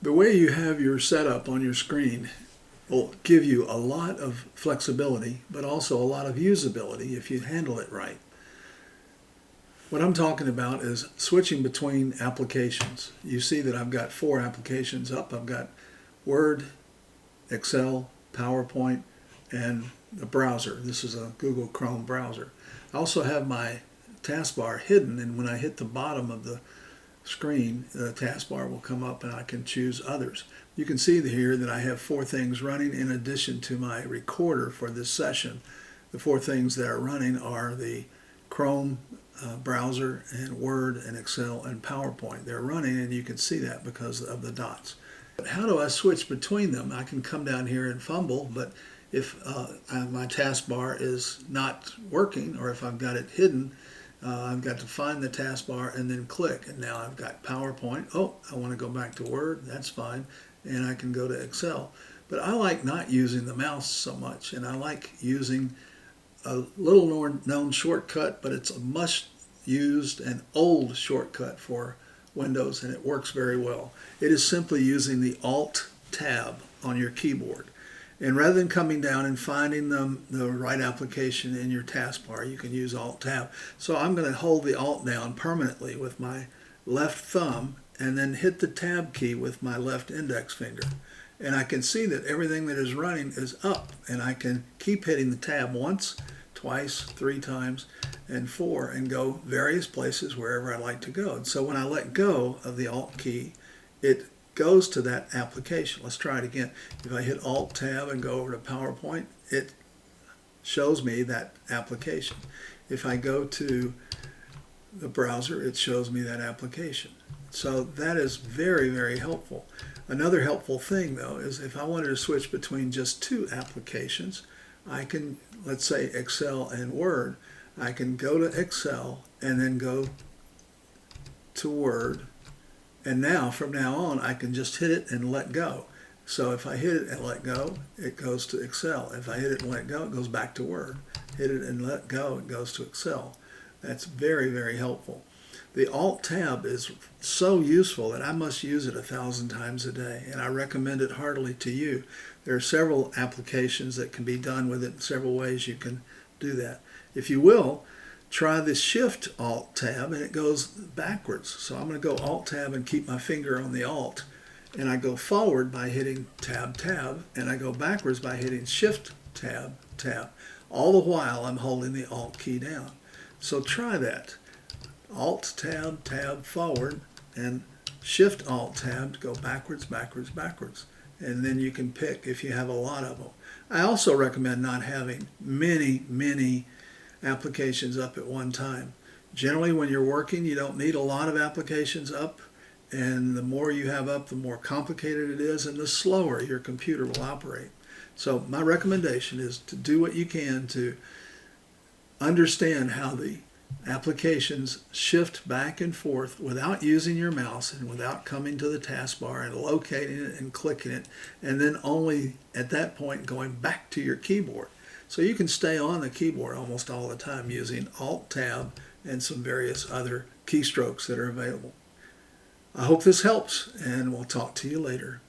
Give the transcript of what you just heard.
The way you have your setup on your screen will give you a lot of flexibility, but also a lot of usability if you handle it right. What I'm talking about is switching between applications. You see that I've got 4 applications up. I've got Word, Excel, PowerPoint, and the browser. This is a Google Chrome browser. I also have my taskbar hidden, and when I hit the bottom of the screen, the taskbar will come up and I can choose others. You can see here that I have 4 things running in addition to my recorder for this session. The 4 things that are running are the Chrome browser and Word and Excel and PowerPoint. They're running, and you can see that because of the dots. But how do I switch between them? I can come down here and fumble, but if my taskbar is not working, or if I've got it hidden, I've got to find the taskbar and then click, and now I've got PowerPoint. Oh, I want to go back to Word, that's fine, and I can go to Excel. But I like not using the mouse so much, and I like using a little known shortcut, but it's a much used and old shortcut for Windows, and it works very well. It is simply using the Alt tab on your keyboard. And rather than coming down and finding the right application in your taskbar, you can use Alt tab. So I'm going to hold the Alt down permanently with my left thumb and then hit the tab key with my left index finger. And I can see that everything that is running is up, and I can keep hitting the tab once, twice, 3 times, and 4, and go various places wherever I like to go. And so when I let go of the Alt key, it goes to that application. Let's try it again. If I hit Alt tab and go over to PowerPoint, it shows me that application. If I go to the browser, it shows me that application. So that is very, very helpful. Another helpful thing, though, is if I wanted to switch between just 2 applications, I can, let's say Excel and Word, I can go to Excel and then go to Word, and now from now on I can just hit it and let go. So if I hit it and let go, it goes to Excel. If I hit it and let go, it goes back to Word. Hit it and let go, it goes to Excel. That's very, very helpful. The Alt tab is so useful that I must use it 1,000 times a day, and I recommend it heartily to you. There are several applications that can be done with it, several ways you can do that. If you will, try the Shift Alt tab, and it goes backwards. So I'm going to go Alt tab and keep my finger on the Alt, and I go forward by hitting Tab Tab, and I go backwards by hitting Shift Tab Tab. All the while I'm holding the Alt key down. So try that. Alt tab, tab forward, and Shift Alt tab to go backwards, backwards, backwards. And then you can pick if you have a lot of them. I also recommend not having many applications up at one time. Generally, when you're working, you don't need a lot of applications up, and the more you have up, the more complicated it is, and the slower your computer will operate. So my recommendation is to do what you can to understand how the applications shift back and forth without using your mouse and without coming to the taskbar and locating it and clicking it, and then only at that point going back to your keyboard. So you can stay on the keyboard almost all the time using Alt Tab and some various other keystrokes that are available. I hope this helps, and we'll talk to you later.